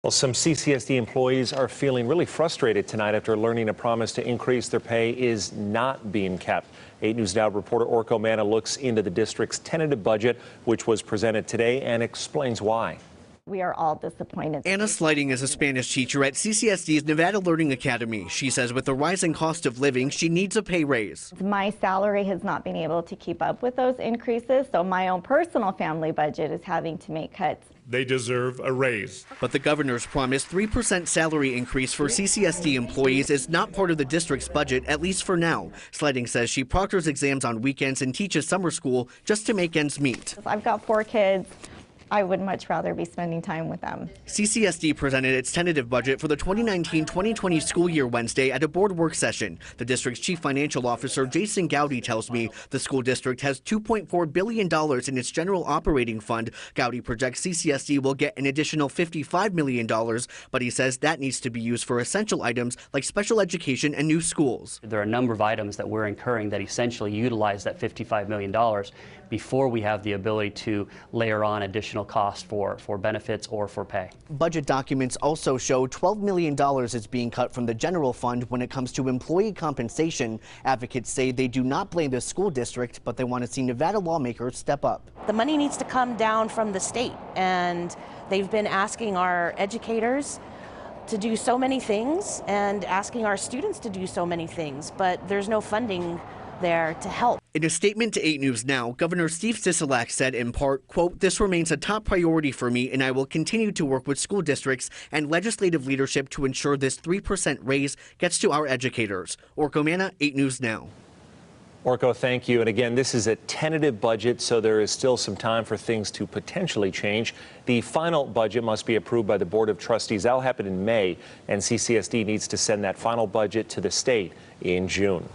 Well, some CCSD employees are feeling really frustrated tonight after learning a promise to increase their pay is not being kept. 8 News Now reporter Orko Manna looks into the district's tentative budget, which was presented today, and explains why. We are all disappointed. Anna Sliding is a Spanish teacher at CCSD's Nevada Learning Academy. She says with the rising cost of living, she needs a pay raise. My salary has not been able to keep up with those increases, so my own personal family budget is having to make cuts. They deserve a raise. But the governor's promised 3% salary increase for CCSD employees is not part of the district's budget, at least for now. Sliding says she proctors exams on weekends and teaches summer school just to make ends meet. I've got 4 kids. I would much rather be spending time with them. CCSD presented its tentative budget for the 2019-2020 school year Wednesday at a board work session. The district's chief financial officer, Jason Gowdy, tells me the school district has $2.4 billion in its general operating fund. Gowdy projects CCSD will get an additional $55 million, but he says that needs to be used for essential items like special education and new schools. There are a number of items that we're incurring that essentially utilize that $55 million before we have the ability to layer on additional cost for benefits or for pay. Budget documents also show $12 million is being cut from the general fund when it comes to employee compensation. Advocates say they do not blame the school district, but they want to see Nevada lawmakers step up. The money needs to come down from the state, and they've been asking our educators to do so many things and asking our students to do so many things, but there's no funding there to help. In a statement to 8 News Now, Governor Steve Sisolak said in part, quote, "This remains a top priority for me, and I will continue to work with school districts and legislative leadership to ensure this 3% raise gets to our educators." Orko Manna, 8 News Now. Orko, thank you. And again, this is a tentative budget, so there is still some time for things to potentially change. The final budget must be approved by the Board of Trustees. That'll happen in May, and CCSD needs to send that final budget to the state in June.